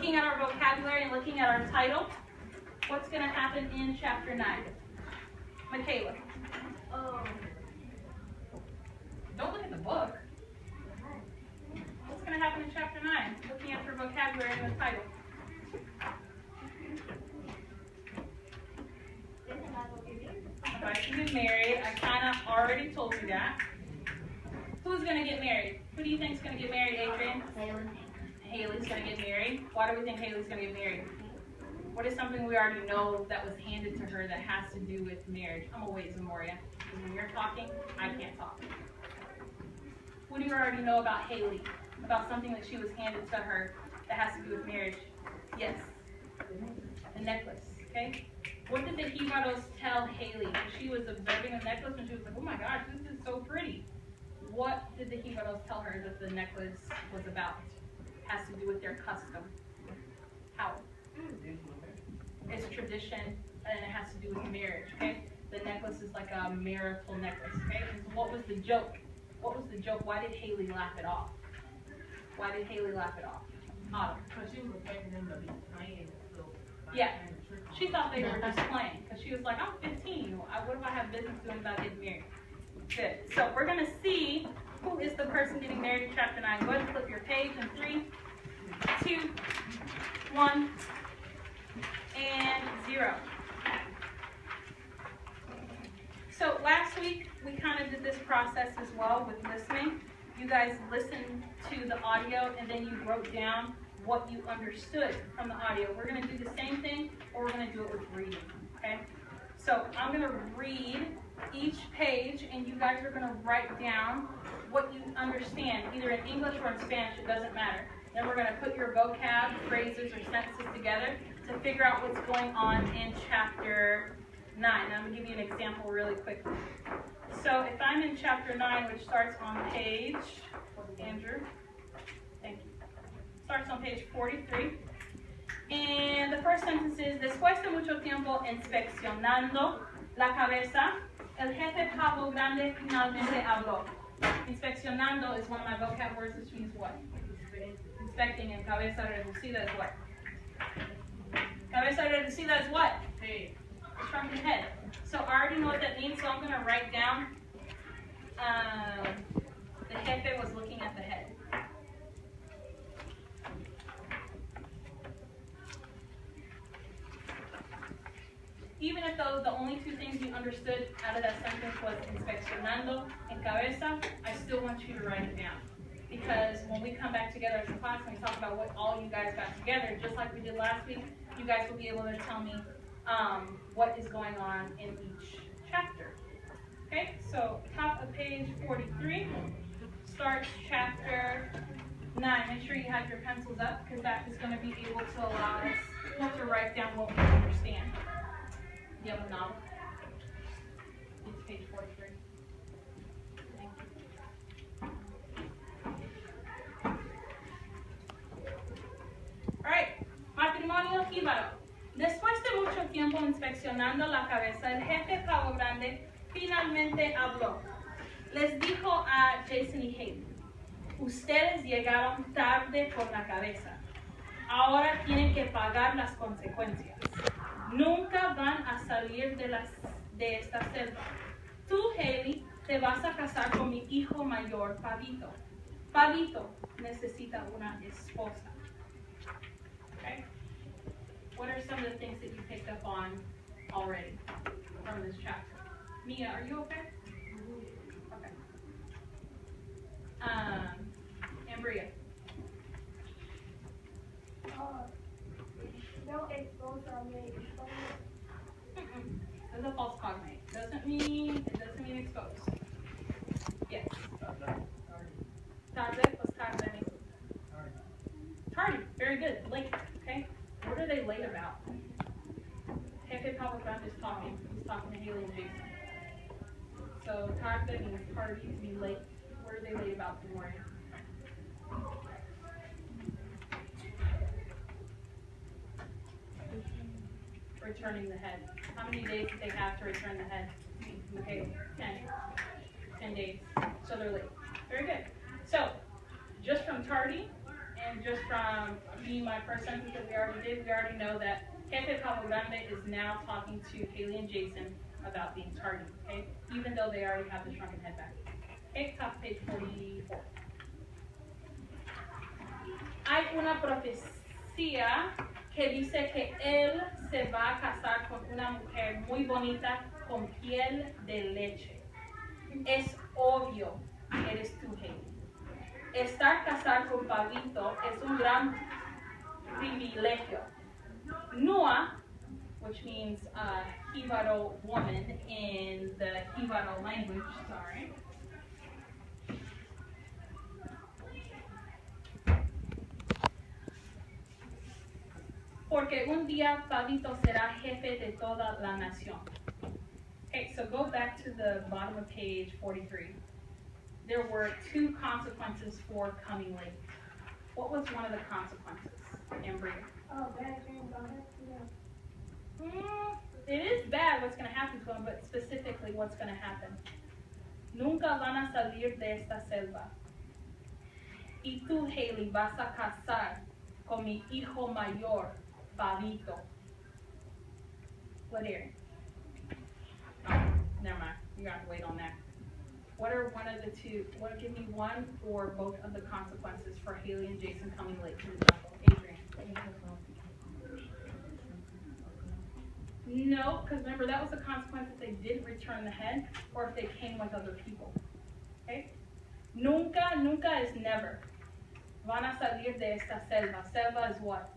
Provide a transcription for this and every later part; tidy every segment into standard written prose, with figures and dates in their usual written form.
looking at our vocabulary and looking at our title, what's going to happen in chapter 9? Michaela. Don't look at the book. What's going to happen in chapter 9? Looking at your vocabulary and the title. I can get married. I kind of already told you that. Who's going to get married? Who do you think is going to get married, Adrian? Haley's going to get married. Why do we think Haley's going to get married? What is something we already know that was handed to her that has to do with marriage? I'm going to wait, Zamoria, because when you're talking, I can't talk. What do you already know about Haley? About something that she was handed to her that has to do with marriage? Yes. The necklace, okay? What did the Jibaros tell Haley when she was observing the necklace and she was like, oh my gosh, this is so pretty? What did the Jibaros tell her that the necklace was about? It has to do with their custom. How? It's tradition and it has to do with marriage, okay? The necklace is like a marital necklace, okay? And so what was the joke? What was the joke? Why did Haley laugh it off? Why did Haley laugh it off? Because she was expecting them to be playing. So yeah. She thought they were just playing because she was like, I'm 15. What do I have business doing about getting married? Good. So we're going to see who is the person getting married in chapter 9. Go ahead and flip your page in 3, 2, 1, and 0. So last week we kind of did this process as well with listening. You guys listened to the audio and then you wrote down what you understood from the audio. We're going to do the same thing, or we're going to do it with reading, okay? So I'm going to read each page, and you guys are going to write down what you understand, either in English or in Spanish, it doesn't matter. Then we're going to put your vocab, phrases, or sentences together to figure out what's going on in chapter 9. Now, I'm going to give you an example really quickly. So if I'm in chapter 9, which starts on page, Andrew, thank you. Starts on page 43. And the first sentence is, después de mucho tiempo inspeccionando la cabeza, el jefe Pavo Grande finalmente habló. Inspeccionando is one of my vocab words, which means what? Inspecting, and cabeza reducida is what? Cabeza reducida is what? Hey. It's from the head. So I already know what that means, so I'm going to write down the jefe was looking at the head. Even if those the only two things you understood out of that sentence was inspeccionando and cabeza, I still want you to write it down. Because when we come back together as a class and we talk about what all you guys got together, just like we did last week, you guys will be able to tell me what is going on in each chapter. Okay, so top of page 43 starts chapter 9. Make sure you have your pencils up because that is going to be able to allow us to write down what we understand. Do you have a novel? It's page 43. Thank you. All right, matrimonio jíbaro. Después de mucho tiempo inspeccionando la cabeza, el jefe Pavo Grande finalmente habló. Les dijo a Jason y Haley, ustedes llegaron tarde por la cabeza. Ahora tienen que pagar las consecuencias. Nunca van a salir de esta selva. Tú, Haley, te vas a casar con mi hijo mayor, Pavito. Pavito necesita una esposa. Okay? What are some of the things that you picked up on already from this chapter? Mia, are you okay? Okay. And Bria. No expose on me. That's a false cognate. It doesn't mean exposed. Yes. Tarde plus tarde. Tardy. Very good. Late. Okay. What are they late about? Jefe Pavo Grande is talking. He's talking to Haley and Jason. So tarde means tardy, to be late. What are they late about this morning? Returning the head. How many days did they have to return the head? Okay, 10 days. So they're late. Very good. So, just from tardy and just from me, my first sentence that we already know that Jefe Pablo Grande is now talking to Haley and Jason about being tardy, okay? Even though they already have the shrunken head back. Okay, top page 44. Hay una profecía que dice que él se va a casar con una mujer muy bonita con piel de leche. Es obvio que eres tú, Haley. Estar casado con Pablito es un gran privilegio. Nua, which means Jibaro woman in the Jibaro language, sorry. Porque un día Pablito será jefe de toda la nación. Okay, so go back to the bottom of page 43. There were two consequences for coming late. What was one of the consequences, Embry? Oh, bad dreams on her. It is bad what's going to happen to him, but specifically what's going to happen. Nunca van a salir de esta selva. Y tú, Haley, vas a casar con mi hijo mayor, Pablito. What here? Oh, never mind. You got to wait on that. What are one of the two? Give me one or both of the consequences for Haley and Jason coming late to the jungle? Adrian. No, because remember that was the consequence if they didn't return the head or if they came with other people. Okay? Nunca, nunca is never. Van a salir de esta selva. Selva is what?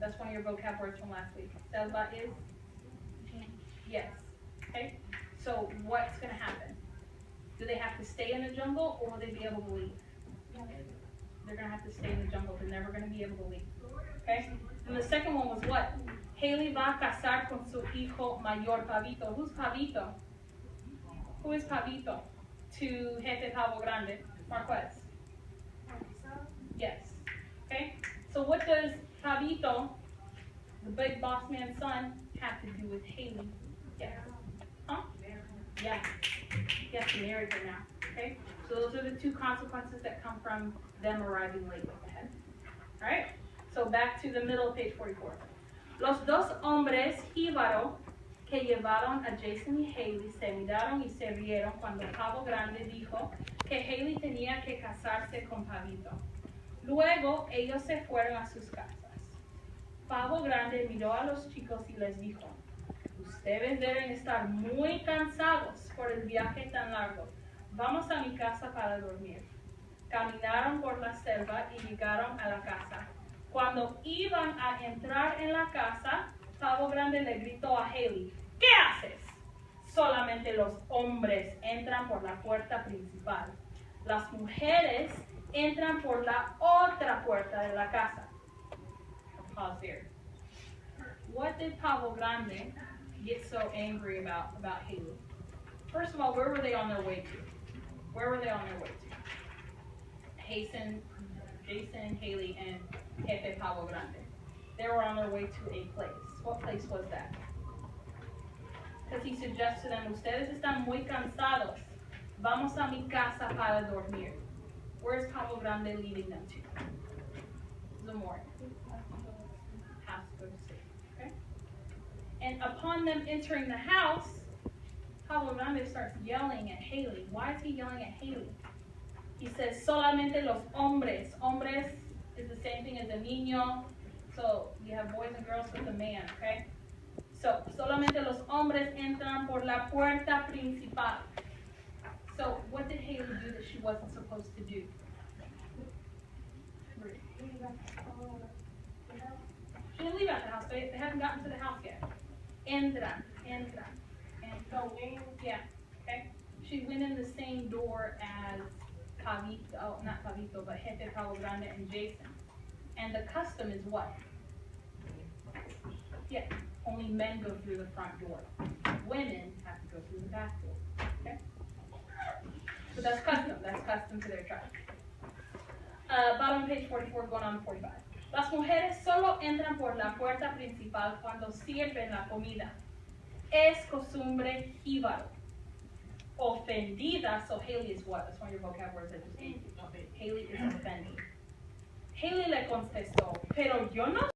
That's one of your vocab words from last week. Selva is? Yes. Okay? So what's going to happen? Do they have to stay in the jungle or will they be able to leave? They're going to have to stay in the jungle. They're never going to be able to leave. Okay? And the second one was what? Haley va a casar con su hijo mayor, Pablito. Who's Pablito? Who is Pablito to Jefe Pablo Grande? Marquez. Yes. Okay? So what does Pablito, the big boss man's son, have to do with Haley? Yes. Huh? Yeah. He has to marry her now. Okay? So those are the two consequences that come from them arriving late with the head. Alright? So back to the middle of page 44. Los dos hombres jíbaro que llevaron a Jason y Haley se miraron y se rieron cuando Pablo Grande dijo que Haley tenía que casarse con Pablito. Luego ellos se fueron a sus casas. Pablo Grande miró a los chicos y les dijo: ustedes deben estar muy cansados por el viaje tan largo. Vamos a mi casa para dormir. Caminaron por la selva y llegaron a la casa. Cuando iban a entrar en la casa, Pablo Grande le gritó a Haley: ¿qué haces? Solamente los hombres entran por la puerta principal. Las mujeres entran por la otra puerta de la casa. Pause here. What did Pablo Grande get so angry about Haley? First of all, where were they on their way to? Where were they on their way to? Jason, Haley, and Jefe Pablo Grande. They were on their way to a place. What place was that? Because he suggests to them, ustedes están muy cansados. Vamos a mi casa para dormir. Where is Pablo Grande leading them to? Zamora. Has to go to sleep. Okay? And upon them entering the house, Pablo Grande starts yelling at Haley. Why is he yelling at Haley? He says, solamente los hombres. Hombres is the same thing as a niño. So you have boys and girls with a man, okay? So, solamente los hombres entran por la puerta principal. So, what did Haley do that she wasn't supposed to do? She didn't leave out the house. They haven't gotten to the house yet. Entran. And go in. Yeah, okay? She went in the same door as Pablito, not Pablito, but Jefe Pablo Grande and Jason. And the custom is what? Yeah, only men go through the front door. Women have to go through the back door. Okay? So that's custom. That's custom to their tribe. Bottom of page 44, going on to 45. Las mujeres solo entran por la puerta principal cuando sirven la comida. Es costumbre jíbaro. Ofendida, so Haley is what? That's one of your vocab words I just gave you. Haley is offended. Haley le contestó, pero yo no